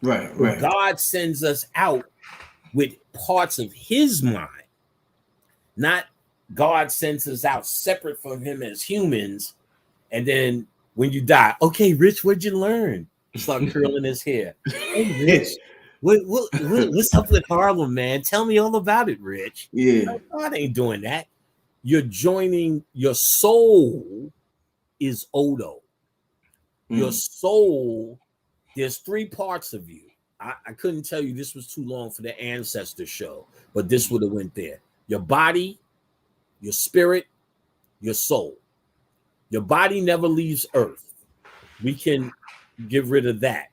Right. God sends us out with parts of his mind, not God sends us out separate from him as humans. And then when you die, okay, Rich, what'd you learn? Start curling his hair. Hey, Rich, what's up with Harlem, man? Tell me all about it, Rich. Yeah. No, God ain't doing that. You're joining, your soul is Odo. Your soul, there's three parts of you. I couldn't tell you, this was too long for the ancestor show, but this would have went there. Your body, your spirit, your soul. Your body never leaves Earth. We can get rid of that.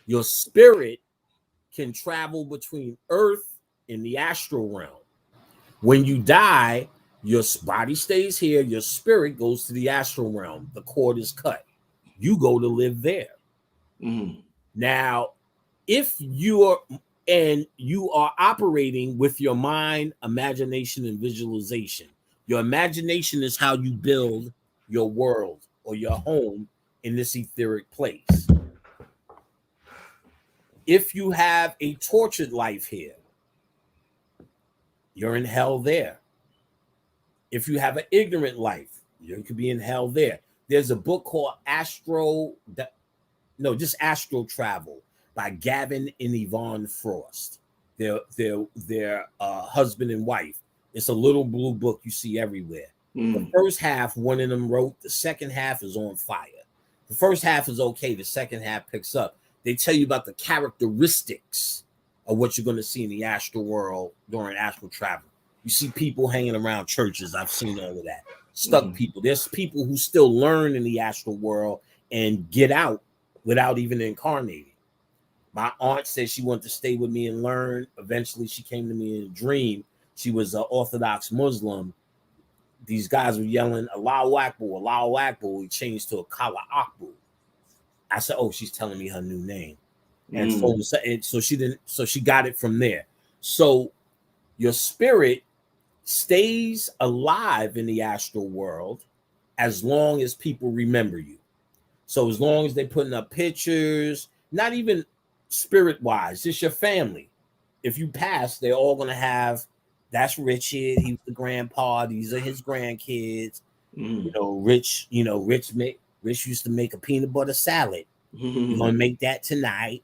Your spirit can travel between Earth and the astral realm. When you die, your body stays here. Your spirit goes to the astral realm. The cord is cut. You go to live there. Now, if you are operating with your mind, imagination, and visualization, your imagination is how you build your world or your home in this etheric place. If you have a tortured life here, you're in hell there. If you have an ignorant life, you could be in hell there. There's a book called Astral Travel by Gavin and Yvonne Frost. They're husband and wife. It's a little blue book you see everywhere. The first half, one of them wrote. The second half is on fire. The first half is okay. The second half picks up. they tell you about the characteristics of what you're going to see in the astral world during astral travel. You see people hanging around churches. I've seen all of that. Stuck people. There's people who still learn in the astral world and get out without even incarnating. My aunt said she wanted to stay with me and learn. Eventually, she came to me in a dream. She was an Orthodox Muslim. These guys were yelling, Allahu Akbar, Allahu Akbar. We changed to a Kala Akbar. I said, oh, she's telling me her new name. And so she got it from there. So your spirit stays alive in the astral world as long as people remember you. So as long as they're putting up pictures, not even spirit-wise, just your family. If you pass, they're all going to have, that's Richard, he was the grandpa, these are his grandkids. Rich used to make a peanut butter salad. You're going to make that tonight.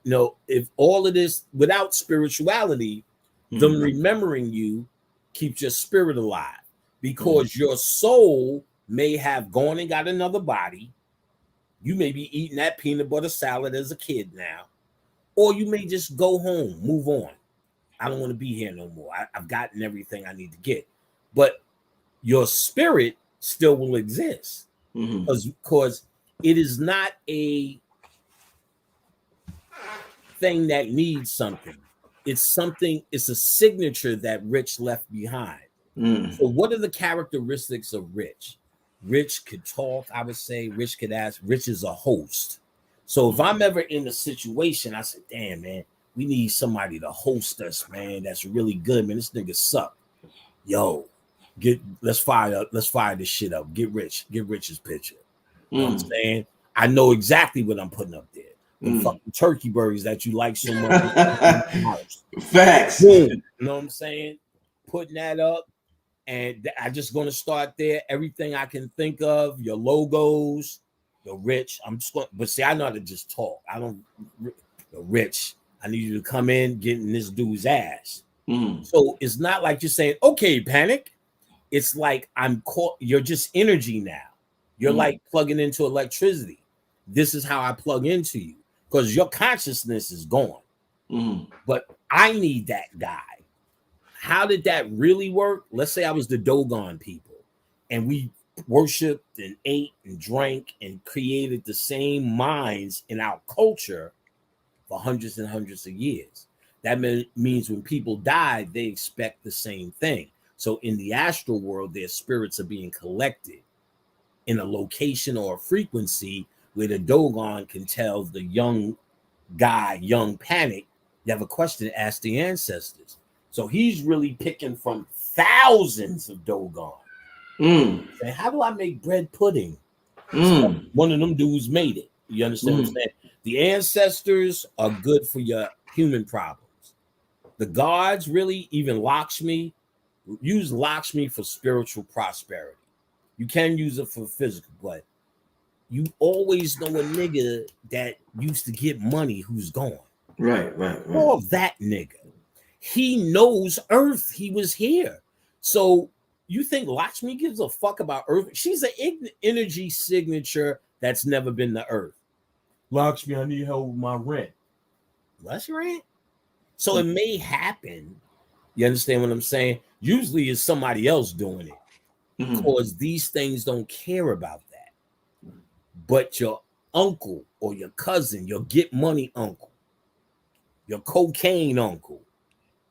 If all of this, without spirituality, them remembering you keeps your spirit alive, because your soul may have gone and got another body. You may be eating that peanut butter salad as a kid now, or you may just go home, move on. I don't want to be here no more. I've gotten everything I need to get. But your spirit still will exist, because it is not a thing that needs something. It's a signature that Rich left behind. So what are the characteristics of Rich? Rich could talk, I would say. Rich could ask. Rich is a host. So if I'm ever in a situation, I said, damn, man, we need somebody to host us, man. That's really good, man. This nigga suck. Yo, let's fire this shit up. Get Rich's picture. You know what I'm saying? I know exactly what I'm putting up there. The fucking turkey burgers that you like so much. Facts. Boom. You know what I'm saying? Putting that up. And I just going to start there. Everything I can think of, your logos, the Rich. I'm just going, but see, I know how to just talk. I don't, the Rich. I need you to come in, get in this dude's ass. So it's not like you're saying, okay, Panic. It's like you're just energy now. You're like plugging into electricity. This is how I plug into you, because your consciousness is gone. But I need that guy. How did that really work? Let's say I was the Dogon people and we worshipped and ate and drank and created the same minds in our culture for hundreds and hundreds of years. That means when people die, they expect the same thing. So in the astral world, their spirits are being collected in a location or a frequency where the Dogon can tell the young guy, young Panic, you have a question to ask the ancestors. So he's really picking from thousands of Dogon. Saying, how do I make bread pudding? So one of them dudes made it. You understand what I'm saying? The ancestors are good for your human problems. The gods, really, even Lakshmi, use Lakshmi for spiritual prosperity. You can use it for physical, but you always know a nigga that used to get money who's gone. Right. Or that nigga. He knows Earth. He was here. So you think Lakshmi gives a fuck about Earth? She's an energy signature that's never been to Earth. Lakshmi, I need help with my rent. What's rent? So it may happen. You understand what I'm saying? Usually it's somebody else doing it, because these things don't care about that. But your uncle or your cousin, your get money uncle, your cocaine uncle,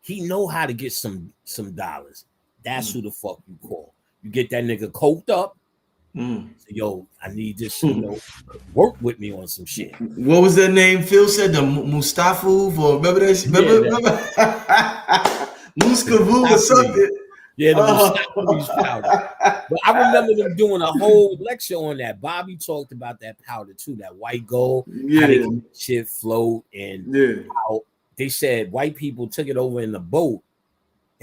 he know how to get some dollars. That's who the fuck you call. You get that nigga coked up. So, yo, I need this, work with me on some shit. What was that name Phil said? The Mustafu, or remember that shit? Remember? Muskavu or something. Yeah, the Mustafu's powder. But I remember them doing a whole lecture on that. Bobby talked about that powder too, that white gold. How they can shit float, and how they said white people took it over in the boat,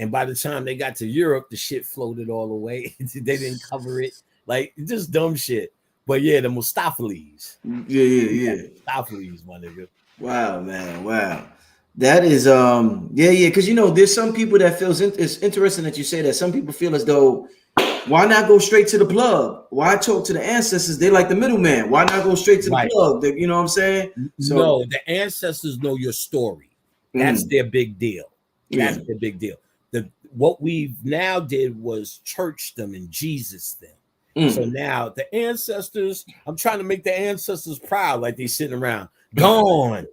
and by the time they got to Europe, the shit floated all the way. They didn't cover it. Like, just dumb shit. But yeah, the Mustafalis. Yeah. Mustafalis, my nigga. Wow, man. Wow. That is because there's some people that feels it's interesting that you say that. Some people feel as though Why not go straight to the plug? Why talk to the ancestors? They like the middleman. Why not go straight to the plug? You know what I'm saying? No, the ancestors know your story. That's their big deal. That's their big deal. What we've now did was church them and Jesus them. So now the ancestors, I'm trying to make the ancestors proud, like they sitting around. Gone.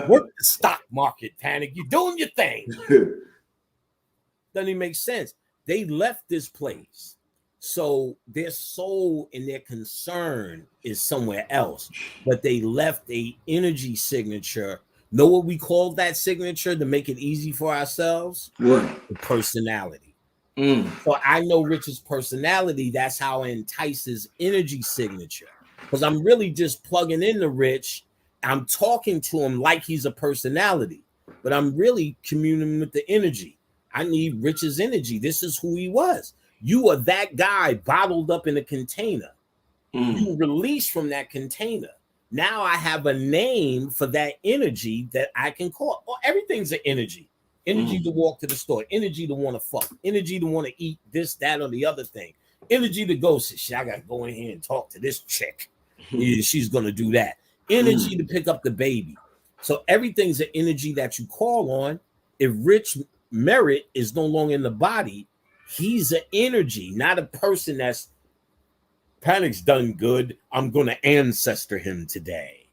Work the stock market, Panic. You're doing your thing. Doesn't even make sense. They left this place. So their soul and their concern is somewhere else. But they left a energy signature. Know what we call that signature to make it easy for ourselves? What? The personality. So I know Rich's personality. That's how I entice his energy signature. Because I'm really just plugging into Rich. I'm talking to him like he's a personality. But I'm really communing with the energy. I need Rich's energy. This is who he was. You are that guy bottled up in a container. You release from that container. Now I have a name for that energy that I can call. Oh, everything's an energy. Energy to walk to the store. Energy to want to fuck. Energy to want to eat this, that, or the other thing. Energy to go, shit, I got to go in here and talk to this chick. Yeah, she's going to do that. Energy to pick up the baby. So everything's an energy that you call on. If Rich Merritt is no longer in the body, he's an energy, not a person that's Panic's done good. I'm going to ancestor him today.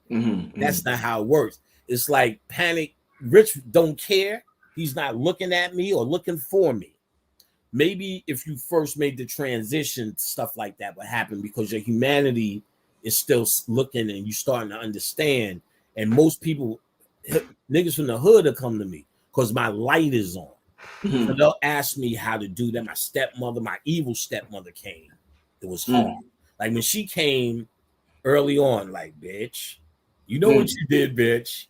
That's not how it works. It's like Panic, Rich don't care. He's not looking at me or looking for me. Maybe if you first made the transition, stuff like that would happen because your humanity is still looking and you starting to understand. And most people, niggas from the hood will come to me because my light is on. So they'll ask me how to do that. My stepmother, my evil stepmother came. It was hard. Like when she came early on, like, bitch, you know what you did, bitch.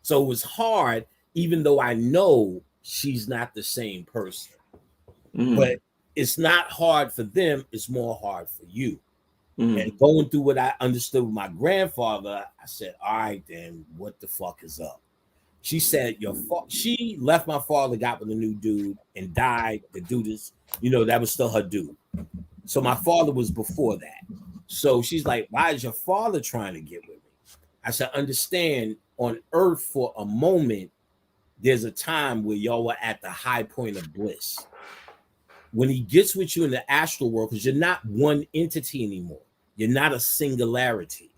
So it was hard, even though I know she's not the same person. But it's not hard for them. It's more hard for you. And going through what I understood with my grandfather, I said, all right, then what the fuck is up? She said, she left my father, got with a new dude and died to do this. You know, that was still her dude. So my father was before that. So she's like, why is your father trying to get with me? I said, understand, on earth for a moment, there's a time where y'all were at the high point of bliss. When he gets with you in the astral world, because you're not one entity anymore. You're not a singularity.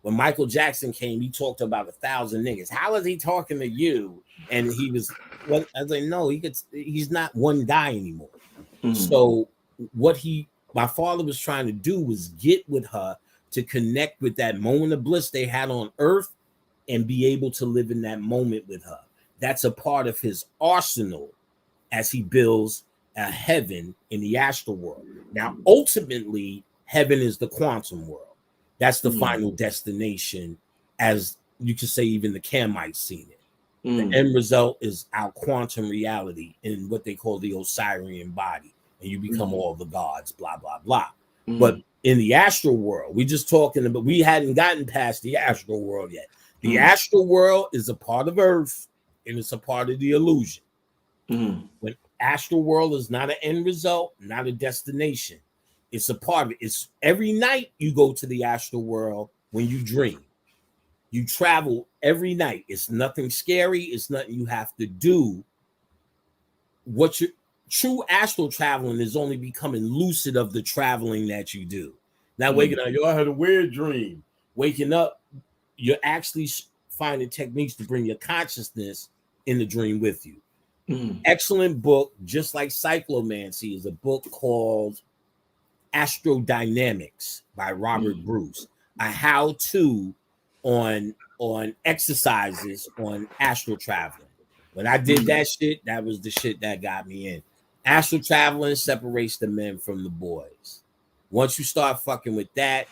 When Michael Jackson came, he talked about 1,000 niggas. How is he talking to you? And he was, well, I was like, no, he's not one guy anymore. So what my father was trying to do was get with her to connect with that moment of bliss they had on earth and be able to live in that moment with her. That's a part of his arsenal as he builds a heaven in the astral world. Now, ultimately, heaven is the quantum world. That's the final destination, as you could say, even the Kamites seen it. The end result is our quantum reality in what they call the Osirian body, and you become all the gods, blah, blah, blah. But in the astral world, we're just talking about, we hadn't gotten past the astral world yet. The astral world is a part of Earth, and it's a part of the illusion. When astral world is not an end result, not a destination. It's a part of it. It's every night you go to the astral world when you dream. You travel every night. It's nothing scary. It's nothing you have to do. What your true astral traveling is only becoming lucid of the traveling that you do. Now waking up, I had a weird dream. Waking up, you're actually finding techniques to bring your consciousness in the dream with you. Excellent book, just like Cyclomancy, is a book called Astrodynamics by Robert Bruce, a how-to on exercises on astral traveling. When I did that shit, that was the shit that got me in. Astral traveling separates the men from the boys. Once you start fucking with that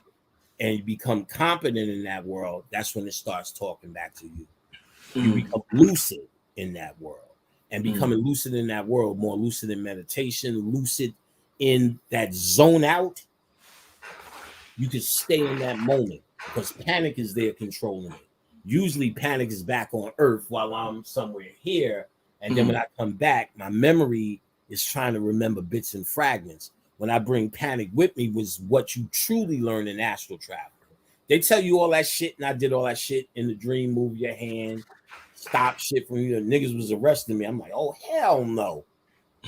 and you become competent in that world, that's when it starts talking back to you. You become lucid in that world. And becoming lucid in that world, more lucid in meditation, lucid in that zone out, you can stay in that moment because panic is there controlling it. Usually panic is back on earth while I'm somewhere here. And then when I come back, my memory is trying to remember bits and fragments. when I bring panic with me was what you truly learn in astral travel. They tell you all that shit, and I did all that shit in the dream. Move your hand, stop shit from you. Niggas was arresting me. I'm like, oh hell no.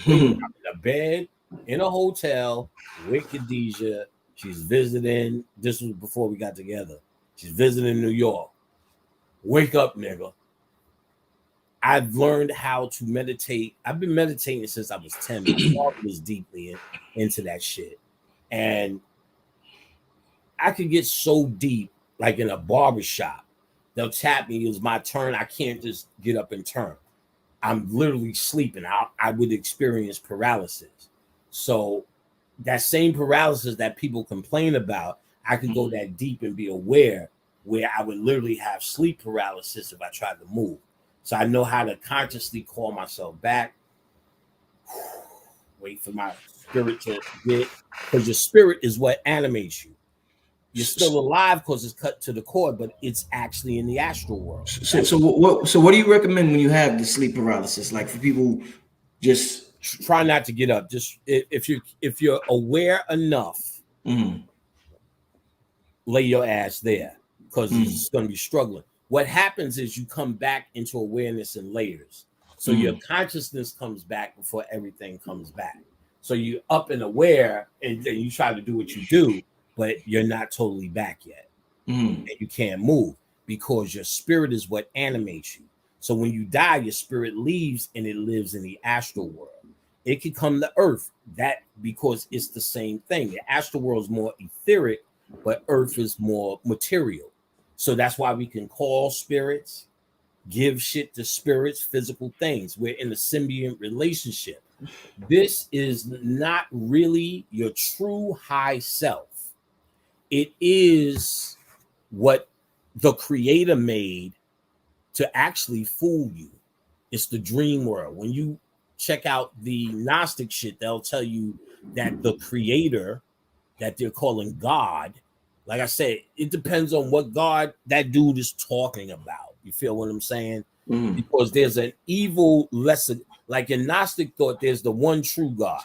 They were in a bed in a hotel with Khadijah. She's visiting. This was before we got together. She's visiting New York. Wake up, nigga. I've learned how to meditate. I've been meditating since I was 10. My father was deeply into that shit. And I could get so deep, like in a barbershop. They'll tap me. It was my turn. I can't just get up and turn. I'm literally sleeping. I would experience paralysis. So that same paralysis that people complain about, I could go that deep and be aware where I would literally have sleep paralysis if I tried to move. So I know how to consciously call myself back, wait for my spirit to get, because your spirit is what animates you. You're still alive because it's cut to the core, but it's actually in the astral world. So what do you recommend when you have the sleep paralysis? Like for people, just try not to get up. Just if you're aware enough, lay your ass there, because it's going to be struggling. What happens is you come back into awareness in layers. So your consciousness comes back before everything comes back. So you're up and aware, and then you try to do what you do, but you're not totally back yet. And you can't move because your spirit is what animates you. So when you die, your spirit leaves and it lives in the astral world. It can come to earth, that because it's the same thing. The astral world is more etheric, but earth is more material. So that's why we can call spirits, give shit to spirits, physical things. We're in a symbiont relationship. This is not really your true high self. It is what the creator made to actually fool you. It's the dream world. When you check out the Gnostic shit, they'll tell you that the creator that they're calling God, like I said, it depends on what God that dude is talking about. You feel what I'm saying? Because there's an evil lesson. Like in Gnostic thought, there's the one true God.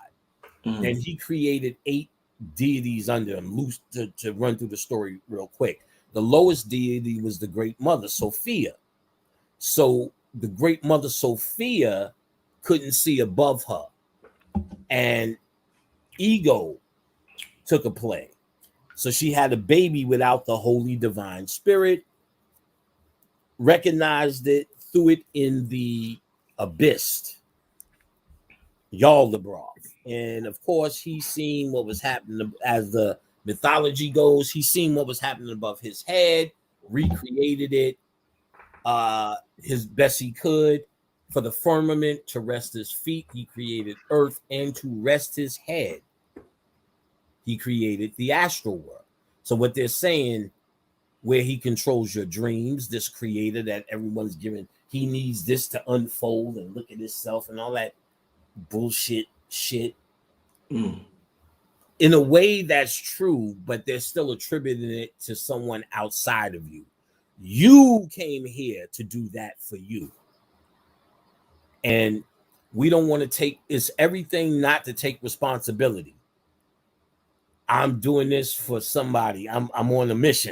And he created 8 deities under him. Loose to run through the story real quick. The lowest deity was the Great Mother, Sophia. So the Great Mother Sophia couldn't see above her. And ego took a play. So she had a baby without the Holy Divine Spirit, recognized it, threw it in the abyss, Yaldabaoth. And of course, he seen what was happening as the mythology goes. He seen what was happening above his head, recreated it his best he could. For the firmament to rest his feet, he created earth, and to rest his head, he created the astral world. So what they're saying, where he controls your dreams, this creator that everyone's given, he needs this to unfold and look at himself and all that bullshit shit. In a way, that's true, but they're still attributing it to someone outside of you. You came here to do that for you. And we don't want to take, it's everything not to take responsibility. I'm doing this for somebody. I'm on a mission.